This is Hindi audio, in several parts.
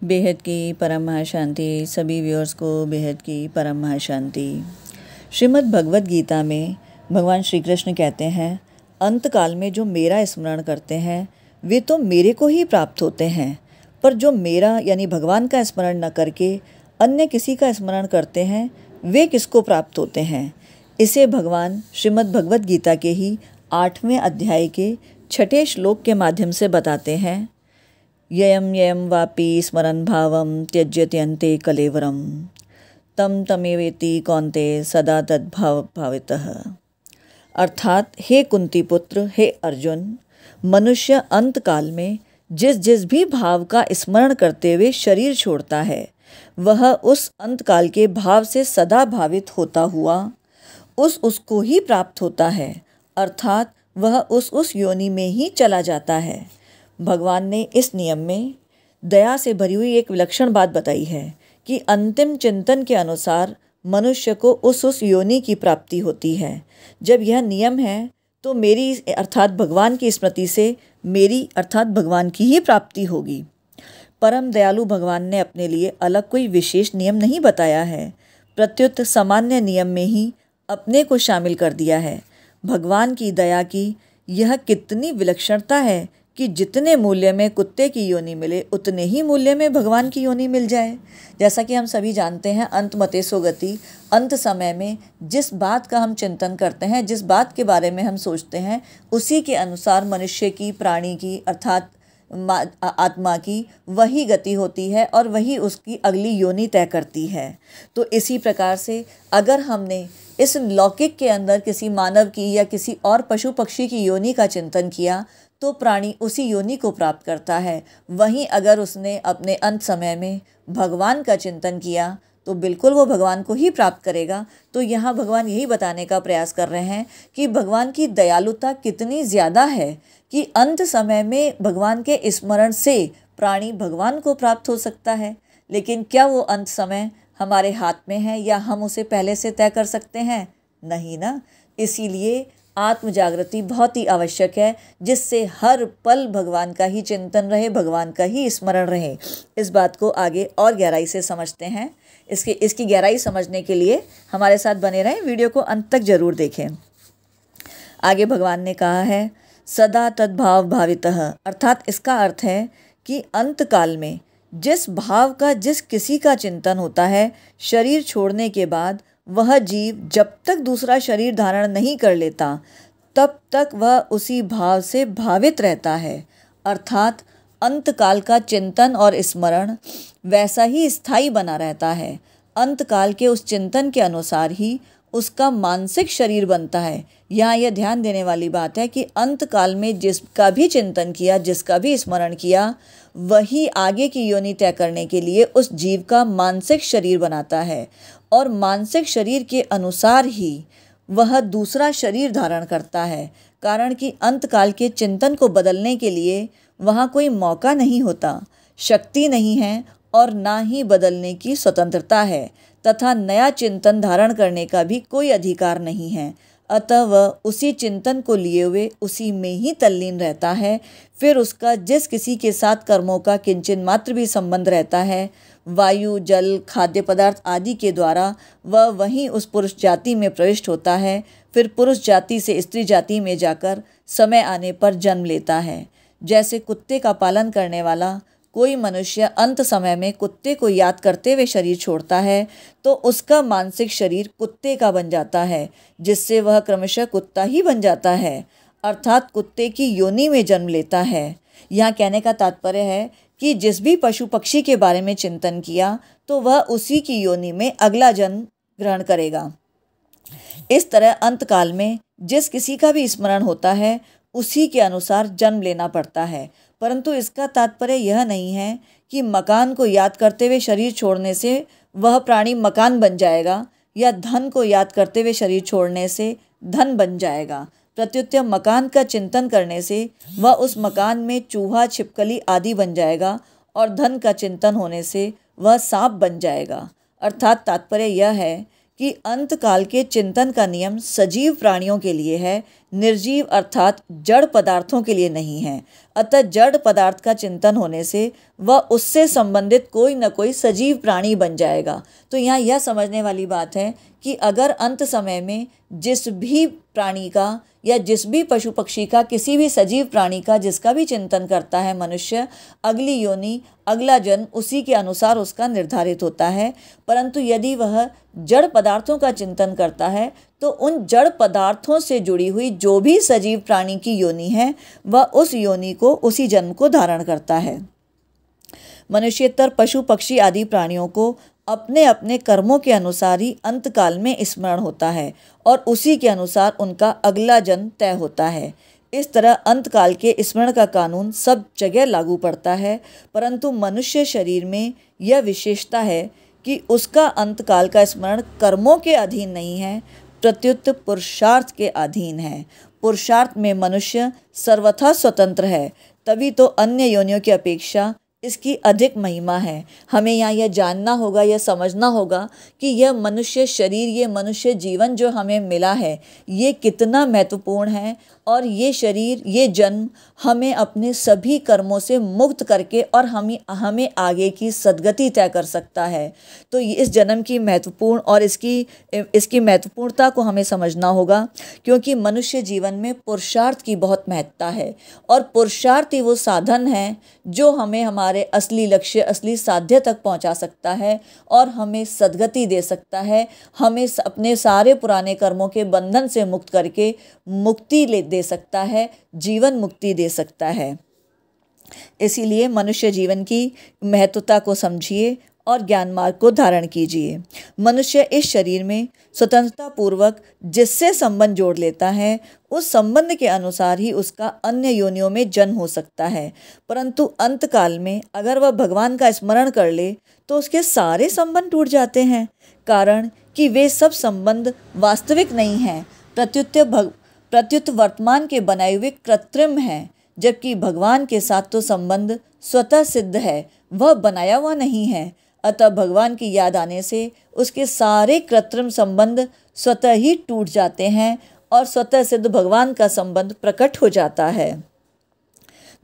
बेहद की परम महाशांति। सभी व्यूअर्स को बेहद की परम महाशांति। श्रीमद् भगवद गीता में भगवान श्री कृष्ण कहते हैं, अंत काल में जो मेरा स्मरण करते हैं वे तो मेरे को ही प्राप्त होते हैं, पर जो मेरा यानी भगवान का स्मरण न करके अन्य किसी का स्मरण करते हैं वे किसको प्राप्त होते हैं। इसे भगवान श्रीमद् भगवद गीता के ही 8वें अध्याय के 6ठे श्लोक के माध्यम से बताते हैं। ययम ययम वापि स्मरन् भावं त्यज्यत्यन्ते कलेवरम तम तमेवेति कौन्ते सदा तद्भाव भावितः। अर्थात हे कुंती पुत्र, हे अर्जुन, मनुष्य अंत काल में जिस जिस भी भाव का स्मरण करते हुए शरीर छोड़ता है वह उस अंत काल के भाव से सदा भावित होता हुआ उसको ही प्राप्त होता है, अर्थात वह उस योनि में ही चला जाता है। भगवान ने इस नियम में दया से भरी हुई एक विलक्षण बात बताई है कि अंतिम चिंतन के अनुसार मनुष्य को उस योनि की प्राप्ति होती है। जब यह नियम है तो मेरी अर्थात भगवान की स्मृति से मेरी अर्थात भगवान की ही प्राप्ति होगी। परम दयालु भगवान ने अपने लिए अलग कोई विशेष नियम नहीं बताया है, प्रत्युत सामान्य नियम में ही अपने को शामिल कर दिया है। भगवान की दया की यह कितनी विलक्षणता है कि जितने मूल्य में कुत्ते की योनि मिले उतने ही मूल्य में भगवान की योनि मिल जाए। जैसा कि हम सभी जानते हैं, अंत मते सो गति, अंत समय में जिस बात का हम चिंतन करते हैं, जिस बात के बारे में हम सोचते हैं, उसी के अनुसार मनुष्य की, प्राणी की अर्थात आत्मा की वही गति होती है और वही उसकी अगली योनि तय करती है। तो इसी प्रकार से अगर हमने इस लौकिक के अंदर किसी मानव की या किसी और पशु पक्षी की योनि का चिंतन किया तो प्राणी उसी योनि को प्राप्त करता है। वहीं अगर उसने अपने अंत समय में भगवान का चिंतन किया तो बिल्कुल वो भगवान को ही प्राप्त करेगा। तो यहाँ भगवान यही बताने का प्रयास कर रहे हैं कि भगवान की दयालुता कितनी ज़्यादा है कि अंत समय में भगवान के स्मरण से प्राणी भगवान को प्राप्त हो सकता है। लेकिन क्या वो अंत समय हमारे हाथ में है या हम उसे पहले से तय कर सकते हैं? नहीं ना। इसीलिए आत्म जागृति बहुत ही आवश्यक है, जिससे हर पल भगवान का ही चिंतन रहे, भगवान का ही स्मरण रहे। इस बात को आगे और गहराई से समझते हैं। इसकी गहराई समझने के लिए हमारे साथ बने रहें, वीडियो को अंत तक जरूर देखें। आगे भगवान ने कहा है सदा तद्भाव भावितः, अर्थात इसका अर्थ है कि अंत काल में जिस भाव का जिस किसी का चिंतन होता है, शरीर छोड़ने के बाद वह जीव जब तक दूसरा शरीर धारण नहीं कर लेता तब तक वह उसी भाव से भावित रहता है। अर्थात अंत काल का चिंतन और स्मरण वैसा ही स्थायी बना रहता है। अंत काल के उस चिंतन के अनुसार ही उसका मानसिक शरीर बनता है। यहाँ यह ध्यान देने वाली बात है कि अंत काल में जिसका भी चिंतन किया, जिसका भी स्मरण किया, वही आगे की योनि तय करने के लिए उस जीव का मानसिक शरीर बनाता है और मानसिक शरीर के अनुसार ही वह दूसरा शरीर धारण करता है। कारण कि अंत काल के चिंतन को बदलने के लिए वहाँ कोई मौका नहीं होता, शक्ति नहीं है और ना ही बदलने की स्वतंत्रता है तथा नया चिंतन धारण करने का भी कोई अधिकार नहीं है। अतः वह उसी चिंतन को लिए हुए उसी में ही तल्लीन रहता है। फिर उसका जिस किसी के साथ कर्मों का किंचन मात्र भी संबंध रहता है, वायु, जल, खाद्य पदार्थ आदि के द्वारा वह वहीं उस पुरुष जाति में प्रविष्ट होता है। फिर पुरुष जाति से स्त्री जाति में जाकर समय आने पर जन्म लेता है। जैसे कुत्ते का पालन करने वाला कोई मनुष्य अंत समय में कुत्ते को याद करते हुए शरीर छोड़ता है तो उसका मानसिक शरीर कुत्ते का बन जाता है, जिससे वह क्रमशः कुत्ता ही बन जाता है, अर्थात कुत्ते की योनि में जन्म लेता है। यहाँ कहने का तात्पर्य है कि जिस भी पशु पक्षी के बारे में चिंतन किया तो वह उसी की योनि में अगला जन्म ग्रहण करेगा। इस तरह अंत काल में जिस किसी का भी स्मरण होता है उसी के अनुसार जन्म लेना पड़ता है। परंतु इसका तात्पर्य यह नहीं है कि मकान को याद करते हुए शरीर छोड़ने से वह प्राणी मकान बन जाएगा या धन को याद करते हुए शरीर छोड़ने से धन बन जाएगा। प्रत्युत मकान का चिंतन करने से वह उस मकान में चूहा, छिपकली आदि बन जाएगा और धन का चिंतन होने से वह सांप बन जाएगा। अर्थात तात्पर्य यह है कि अंतकाल के चिंतन का नियम सजीव प्राणियों के लिए है, निर्जीव अर्थात जड़ पदार्थों के लिए नहीं है। अतः जड़ पदार्थ का चिंतन होने से वह उससे संबंधित कोई न कोई सजीव प्राणी बन जाएगा। तो यहाँ यह समझने वाली बात है कि अगर अंत समय में जिस भी प्राणी का या जिस भी पशु पक्षी का, किसी भी सजीव प्राणी का जिसका भी चिंतन करता है मनुष्य, अगली योनि, अगला जन्म उसी के अनुसार उसका निर्धारित होता है। परंतु यदि वह जड़ पदार्थों का चिंतन करता है तो उन जड़ पदार्थों से जुड़ी हुई जो भी सजीव प्राणी की योनि है वह उस योनि को, उसी जन्म को धारण करता है। मनुष्यतर पशु पक्षी आदि प्राणियों को अपने अपने कर्मों के अनुसार ही अंतकाल में स्मरण होता है और उसी के अनुसार उनका अगला जन्म तय होता है। इस तरह अंतकाल के स्मरण का कानून सब जगह लागू पड़ता है, परंतु मनुष्य शरीर में यह विशेषता है कि उसका अंतकाल का स्मरण कर्मों के अधीन नहीं है, प्रत्युत पुरुषार्थ के अधीन है। पुरुषार्थ में मनुष्य सर्वथा स्वतंत्र है, तभी तो अन्य योनियों की अपेक्षा इसकी अधिक महिमा है। हमें यहाँ यह जानना होगा, यह समझना होगा कि यह मनुष्य शरीर, ये मनुष्य जीवन जो हमें मिला है ये कितना महत्वपूर्ण है और ये शरीर, ये जन्म हमें अपने सभी कर्मों से मुक्त करके और हमें आगे की सद्गति तय कर सकता है। तो इस जन्म की महत्वपूर्ण और इसकी महत्वपूर्णता को हमें समझना होगा, क्योंकि मनुष्य जीवन में पुरुषार्थ की बहुत महत्ता है और पुरुषार्थ ही वो साधन है जो हमें हमारे असली लक्ष्य, असली साध्य तक पहुंचा सकता है और हमें सद्गति दे सकता है, हमें अपने सारे पुराने कर्मों के बंधन से मुक्त करके मुक्ति दे सकता है, जीवन मुक्ति दे सकता है। इसीलिए मनुष्य जीवन की महत्वता को समझिए और ज्ञान मार्ग को धारण कीजिए। मनुष्य इस शरीर में स्वतंत्रता पूर्वक जिससे संबंध जोड़ लेता है, उस संबंध के अनुसार ही उसका अन्य योनियों में जन्म हो सकता है। परंतु अंतकाल में अगर वह भगवान का स्मरण कर ले तो उसके सारे संबंध टूट जाते हैं, कारण कि वे सब संबंध वास्तविक नहीं हैं, प्रत्युत वर्तमान के बनाए हुए कृत्रिम हैं। जबकि भगवान के साथ तो संबंध स्वतः सिद्ध है, वह बनाया हुआ नहीं है। अतः भगवान की याद आने से उसके सारे कृत्रिम संबंध स्वतः ही टूट जाते हैं और स्वतः सिद्ध भगवान का संबंध प्रकट हो जाता है।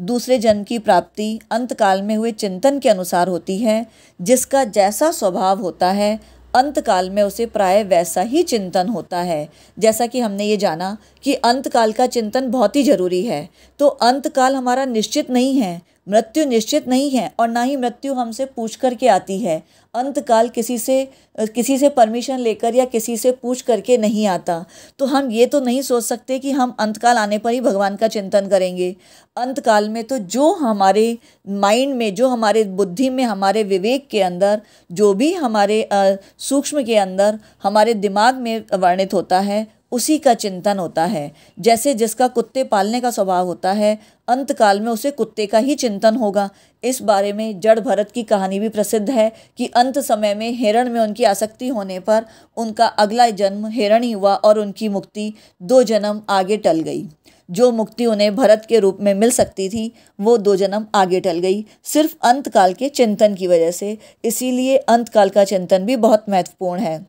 दूसरे जन्म की प्राप्ति अंतकाल में हुए चिंतन के अनुसार होती है। जिसका जैसा स्वभाव होता है अंतकाल में उसे प्राय वैसा ही चिंतन होता है। जैसा कि हमने ये जाना कि अंतकाल का चिंतन बहुत ही जरूरी है। तो अंतकाल हमारा निश्चित नहीं है, मृत्यु निश्चित नहीं है और ना ही मृत्यु हमसे पूछ कर के आती है। अंतकाल किसी से परमिशन लेकर या किसी से पूछ करके नहीं आता। तो हम ये तो नहीं सोच सकते कि हम अंतकाल आने पर ही भगवान का चिंतन करेंगे। अंतकाल में तो जो हमारे माइंड में, जो हमारे बुद्धि में, हमारे विवेक के अंदर, जो भी हमारे सूक्ष्म के अंदर हमारे दिमाग में वर्णित होता है उसी का चिंतन होता है। जैसे जिसका कुत्ते पालने का स्वभाव होता है, अंतकाल में उसे कुत्ते का ही चिंतन होगा। इस बारे में जड़ भरत की कहानी भी प्रसिद्ध है कि अंत समय में हिरण में उनकी आसक्ति होने पर उनका अगला जन्म हिरणी हुआ और उनकी मुक्ति 2 जन्म आगे टल गई। जो मुक्ति उन्हें भरत के रूप में मिल सकती थी वो 2 जन्म आगे टल गई, सिर्फ अंतकाल के चिंतन की वजह से। इसीलिए अंतकाल का चिंतन भी बहुत महत्वपूर्ण है।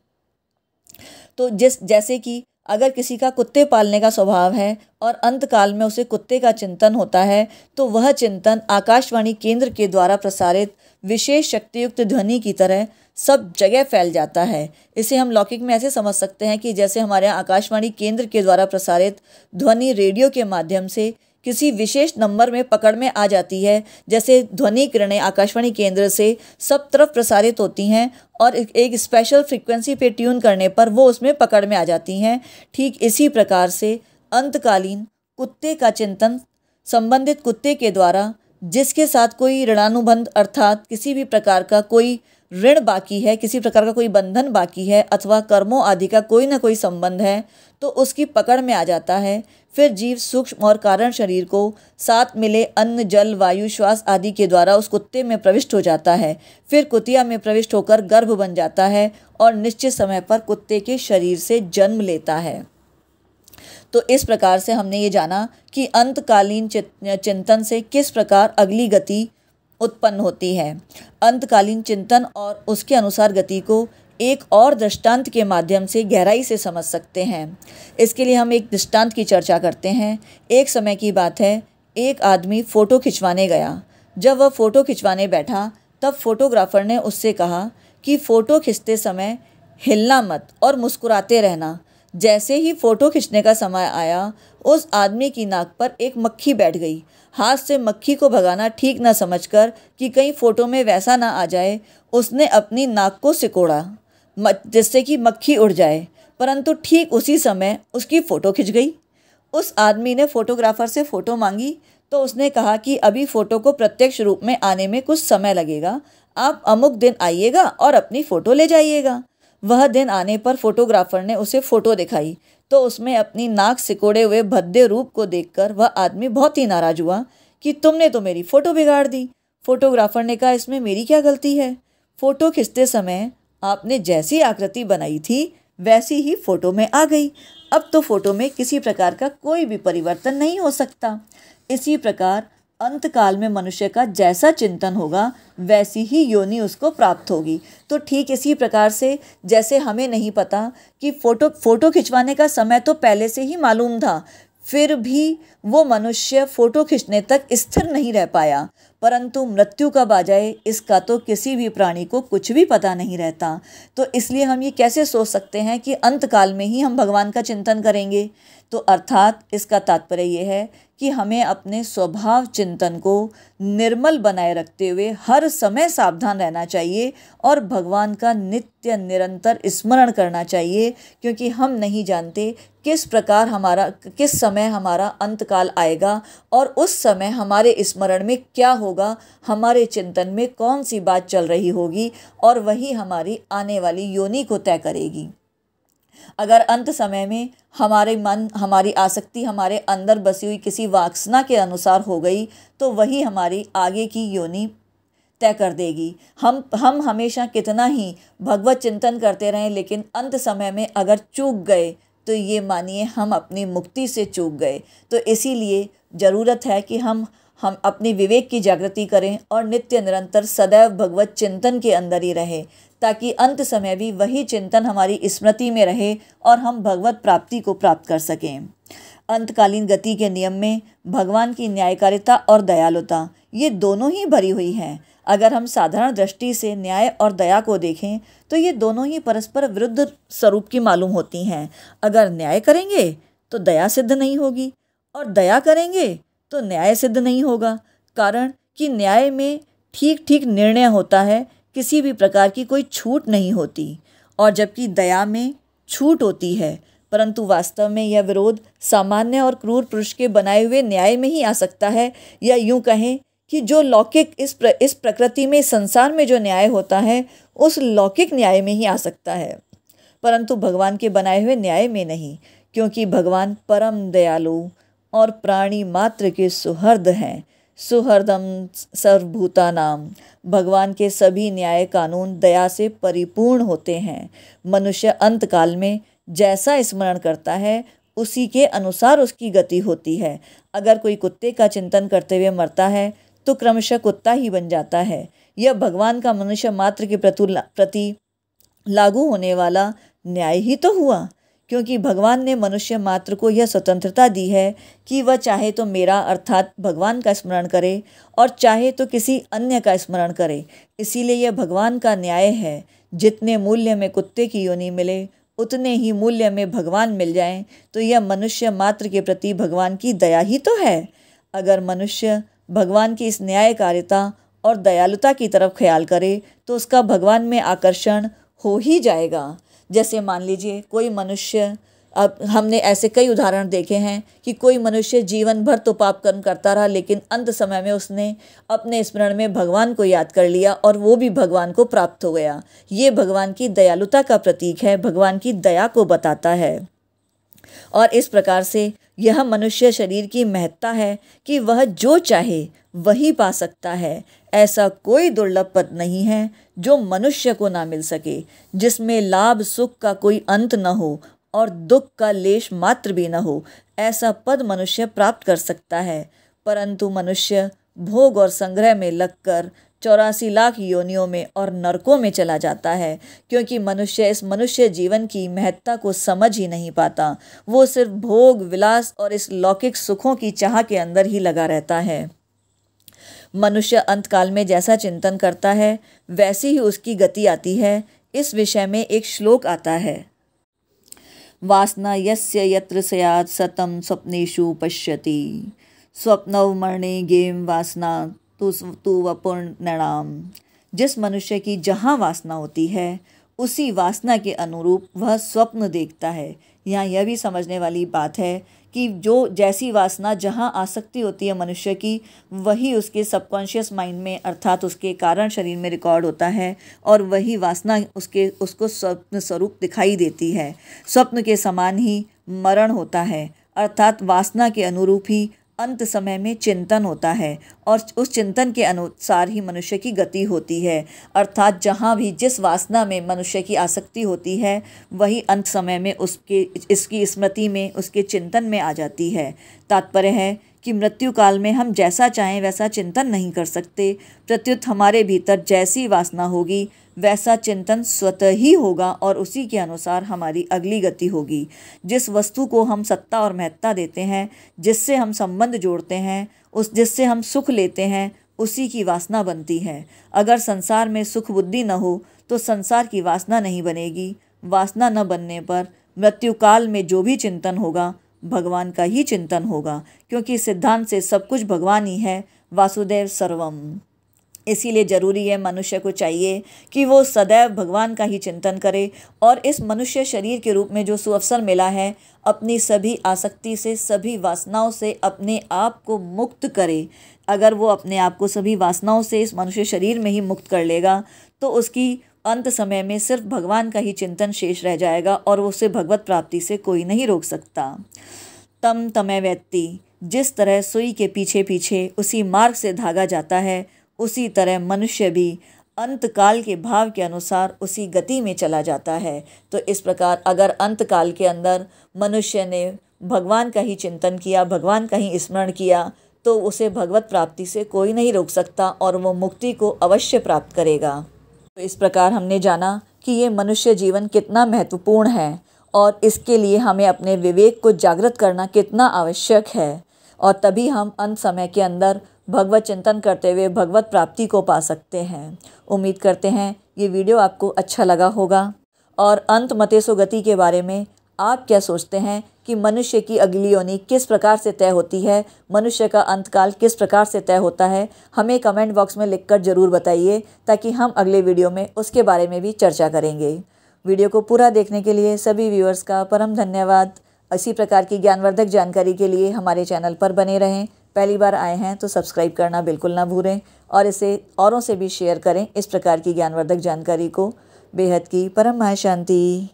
तो जैसे कि अगर किसी का कुत्ते पालने का स्वभाव है और अंतकाल में उसे कुत्ते का चिंतन होता है तो वह चिंतन आकाशवाणी केंद्र के द्वारा प्रसारित विशेष शक्तियुक्त ध्वनि की तरह सब जगह फैल जाता है। इसे हम लौकिक में ऐसे समझ सकते हैं कि जैसे हमारे यहाँ आकाशवाणी केंद्र के द्वारा प्रसारित ध्वनि रेडियो के माध्यम से किसी विशेष नंबर में पकड़ में आ जाती है, जैसे ध्वनि किरणें आकाशवाणी केंद्र से सब तरफ प्रसारित होती हैं और एक स्पेशल फ्रीक्वेंसी पे ट्यून करने पर वो उसमें पकड़ में आ जाती हैं। ठीक इसी प्रकार से अंतकालीन कुत्ते का चिंतन संबंधित कुत्ते के द्वारा जिसके साथ कोई ऋणानुबंध अर्थात किसी भी प्रकार का कोई ऋण बाकी है, किसी प्रकार का कोई बंधन बाकी है अथवा कर्मों आदि का कोई ना कोई संबंध है तो उसकी पकड़ में आ जाता है। फिर जीव सूक्ष्म और कारण शरीर को साथ मिले अन्न, जल, वायु, श्वास आदि के द्वारा उस कुत्ते में प्रविष्ट हो जाता है। फिर कुतिया में प्रविष्ट होकर गर्भ बन जाता है और निश्चित समय पर कुत्ते के शरीर से जन्म लेता है। तो इस प्रकार से हमने ये जाना कि अंतकालीन चिंतन से किस प्रकार अगली गति उत्पन्न होती है। अंतकालीन चिंतन और उसके अनुसार गति को एक और दृष्टांत के माध्यम से गहराई से समझ सकते हैं। इसके लिए हम एक दृष्टांत की चर्चा करते हैं। एक समय की बात है, एक आदमी फ़ोटो खिंचवाने गया। जब वह फ़ोटो खिंचवाने बैठा तब फोटोग्राफर ने उससे कहा कि फ़ोटो खिंचते समय हिलना मत और मुस्कुराते रहना। जैसे ही फ़ोटो खींचने का समय आया, उस आदमी की नाक पर एक मक्खी बैठ गई। हाथ से मक्खी को भगाना ठीक न समझकर कि कहीं फ़ोटो में वैसा ना आ जाए, उसने अपनी नाक को सिकोड़ा जिससे कि मक्खी उड़ जाए, परंतु ठीक उसी समय उसकी फ़ोटो खिंच गई। उस आदमी ने फ़ोटोग्राफ़र से फ़ोटो मांगी तो उसने कहा कि अभी फ़ोटो को प्रत्यक्ष रूप में आने में कुछ समय लगेगा, आप अमुक दिन आइएगा और अपनी फ़ोटो ले जाइएगा। वह दिन आने पर फोटोग्राफर ने उसे फ़ोटो दिखाई तो उसमें अपनी नाक सिकोड़े हुए भद्दे रूप को देखकर वह आदमी बहुत ही नाराज़ हुआ कि तुमने तो मेरी फ़ोटो बिगाड़ दी। फोटोग्राफर ने कहा, इसमें मेरी क्या गलती है? फ़ोटो खींचते समय आपने जैसी आकृति बनाई थी वैसी ही फ़ोटो में आ गई। अब तो फ़ोटो में किसी प्रकार का कोई भी परिवर्तन नहीं हो सकता। इसी प्रकार अंतकाल में मनुष्य का जैसा चिंतन होगा वैसी ही योनि उसको प्राप्त होगी। तो ठीक इसी प्रकार से जैसे हमें नहीं पता कि फ़ोटो खिंचवाने का समय तो पहले से ही मालूम था, फिर भी वो मनुष्य फ़ोटो खींचने तक स्थिर नहीं रह पाया, परंतु मृत्यु कब आ जाए इसका तो किसी भी प्राणी को कुछ भी पता नहीं रहता। तो इसलिए हम ये कैसे सोच सकते हैं कि अंतकाल में ही हम भगवान का चिंतन करेंगे? तो अर्थात इसका तात्पर्य ये है कि हमें अपने स्वभाव चिंतन को निर्मल बनाए रखते हुए हर समय सावधान रहना चाहिए और भगवान का नित्य निरंतर स्मरण करना चाहिए, क्योंकि हम नहीं जानते किस समय हमारा अंतकाल आएगा और उस समय हमारे स्मरण में क्या होगा, हमारे चिंतन में कौन सी बात चल रही होगी और वही हमारी आने वाली योनि को तय करेगी। अगर अंत समय में हमारे मन, हमारी आसक्ति हमारे अंदर बसी हुई किसी वासना के अनुसार हो गई तो वही हमारी आगे की योनि तय कर देगी। हम हमेशा कितना ही भगवत चिंतन करते रहें, लेकिन अंत समय में अगर चूक गए तो ये मानिए हम अपनी मुक्ति से चूक गए। तो इसीलिए ज़रूरत है कि हम अपनी विवेक की जागृति करें और नित्य निरंतर सदैव भगवत चिंतन के अंदर ही रहें, ताकि अंत समय भी वही चिंतन हमारी स्मृति में रहे और हम भगवत प्राप्ति को प्राप्त कर सकें। अंतकालीन गति के नियम में भगवान की न्यायकारिता और दयालुता ये दोनों ही भरी हुई हैं। अगर हम साधारण दृष्टि से न्याय और दया को देखें तो ये दोनों ही परस्पर विरुद्ध स्वरूप की मालूम होती हैं। अगर न्याय करेंगे तो दया सिद्ध नहीं होगी और दया करेंगे तो न्याय सिद्ध नहीं होगा, कारण कि न्याय में ठीक ठीक निर्णय होता है, किसी भी प्रकार की कोई छूट नहीं होती, और जबकि दया में छूट होती है। परंतु वास्तव में यह विरोध सामान्य और क्रूर पुरुष के बनाए हुए न्याय में ही आ सकता है, या यूं कहें कि जो लौकिक इस प्रकृति में, संसार में जो न्याय होता है उस लौकिक न्याय में ही आ सकता है, परंतु भगवान के बनाए हुए न्याय में नहीं, क्योंकि भगवान परम दयालु और प्राणी मात्र के सुहृद हैं। सुहृदम सर्वभूतानाम। भगवान के सभी न्याय कानून दया से परिपूर्ण होते हैं। मनुष्य अंतकाल में जैसा स्मरण करता है उसी के अनुसार उसकी गति होती है। अगर कोई कुत्ते का चिंतन करते हुए मरता है तो क्रमशः कुत्ता ही बन जाता है। यह भगवान का मनुष्य मात्र के प्रति लागू होने वाला न्याय ही तो हुआ, क्योंकि भगवान ने मनुष्य मात्र को यह स्वतंत्रता दी है कि वह चाहे तो मेरा अर्थात भगवान का स्मरण करे और चाहे तो किसी अन्य का स्मरण करे। इसीलिए यह भगवान का न्याय है, जितने मूल्य में कुत्ते की योनि मिले उतने ही मूल्य में भगवान मिल जाएं, तो यह मनुष्य मात्र के प्रति भगवान की दया ही तो है। अगर मनुष्य भगवान की इस न्यायकारिता और दयालुता की तरफ ख्याल करे तो उसका भगवान में आकर्षण हो ही जाएगा। जैसे मान लीजिए कोई मनुष्य, अब हमने ऐसे कई उदाहरण देखे हैं कि कोई मनुष्य जीवन भर तो पाप कर्म करता रहा, लेकिन अंत समय में उसने अपने स्मरण में भगवान को याद कर लिया और वो भी भगवान को प्राप्त हो गया। ये भगवान की दयालुता का प्रतीक है, भगवान की दया को बताता है। और इस प्रकार से यह मनुष्य शरीर की महत्ता है कि वह जो चाहे वही पा सकता है। ऐसा कोई दुर्लभ पद नहीं है जो मनुष्य को ना मिल सके, जिसमें लाभ सुख का कोई अंत न हो और दुख का लेश मात्र भी न हो। ऐसा पद मनुष्य प्राप्त कर सकता है, परंतु मनुष्य भोग और संग्रह में लगकर 84 लाख योनियों में और नरकों में चला जाता है, क्योंकि मनुष्य इस मनुष्य जीवन की महत्ता को समझ ही नहीं पाता। वो सिर्फ भोग विलास और इस लौकिक सुखों की चाह के अंदर ही लगा रहता है। मनुष्य अंतकाल में जैसा चिंतन करता है वैसी ही उसकी गति आती है। इस विषय में एक श्लोक आता है, वासना यस्य यत्र स्यात् सतम स्वप्नेषु पश्यति, स्वप्नव मरणे गेम वासना तु वपुर्नृणाम। जिस मनुष्य की जहाँ वासना होती है उसी वासना के अनुरूप वह स्वप्न देखता है। यहाँ यह भी समझने वाली बात है कि जो जैसी वासना जहाँ आसक्ति होती है मनुष्य की, वही उसके सबकॉन्शियस माइंड में अर्थात उसके कारण शरीर में रिकॉर्ड होता है और वही वासना उसको स्वप्न स्वरूप दिखाई देती है। स्वप्न के समान ही मरण होता है, अर्थात वासना के अनुरूप ही अंत समय में चिंतन होता है और उस चिंतन के अनुसार ही मनुष्य की गति होती है। अर्थात जहाँ भी जिस वासना में मनुष्य की आसक्ति होती है वही अंत समय में इसकी स्मृति में उसके चिंतन में आ जाती है। तात्पर्य है कि मृत्यु काल में हम जैसा चाहें वैसा चिंतन नहीं कर सकते, प्रत्युत हमारे भीतर जैसी वासना होगी वैसा चिंतन स्वतः ही होगा और उसी के अनुसार हमारी अगली गति होगी। जिस वस्तु को हम सत्ता और महत्ता देते हैं, जिससे हम संबंध जोड़ते हैं, जिससे हम सुख लेते हैं, उसी की वासना बनती है। अगर संसार में सुख बुद्धि न हो तो संसार की वासना नहीं बनेगी। वासना न बनने पर मृत्यु काल में जो भी चिंतन होगा भगवान का ही चिंतन होगा, क्योंकि सिद्धांत से सब कुछ भगवान ही है, वासुदेव सर्वम। इसीलिए ज़रूरी है, मनुष्य को चाहिए कि वो सदैव भगवान का ही चिंतन करे और इस मनुष्य शरीर के रूप में जो सुअवसर मिला है अपनी सभी आसक्ति से, सभी वासनाओं से अपने आप को मुक्त करे। अगर वो अपने आप को सभी वासनाओं से इस मनुष्य शरीर में ही मुक्त कर लेगा तो उसकी अंत समय में सिर्फ भगवान का ही चिंतन शेष रह जाएगा और उसे भगवत प्राप्ति से कोई नहीं रोक सकता। तम तमय व्यक्ति, जिस तरह सुई के पीछे पीछे उसी मार्ग से धागा जाता है, उसी तरह मनुष्य भी अंतकाल के भाव के अनुसार उसी गति में चला जाता है। तो इस प्रकार अगर अंतकाल के अंदर मनुष्य ने भगवान का ही चिंतन किया, भगवान का ही स्मरण किया, तो उसे भगवत प्राप्ति से कोई नहीं रोक सकता और वो मुक्ति को अवश्य प्राप्त करेगा। तो इस प्रकार हमने जाना कि ये मनुष्य जीवन कितना महत्वपूर्ण है और इसके लिए हमें अपने विवेक को जागृत करना कितना आवश्यक है, और तभी हम अंत समय के अंदर भगवत चिंतन करते हुए भगवत प्राप्ति को पा सकते हैं। उम्मीद करते हैं ये वीडियो आपको अच्छा लगा होगा। और अंत मतेसो गति के बारे में आप क्या सोचते हैं कि मनुष्य की अगली योनि किस प्रकार से तय होती है, मनुष्य का अंतकाल किस प्रकार से तय होता है, हमें कमेंट बॉक्स में लिखकर ज़रूर बताइए, ताकि हम अगले वीडियो में उसके बारे में भी चर्चा करेंगे। वीडियो को पूरा देखने के लिए सभी व्यूअर्स का परम धन्यवाद। इसी प्रकार की ज्ञानवर्धक जानकारी के लिए हमारे चैनल पर बने रहें। पहली बार आए हैं तो सब्सक्राइब करना बिल्कुल ना भूलें और इसे औरों से भी शेयर करें। इस प्रकार की ज्ञानवर्धक जानकारी को। बेहद की परम शांति।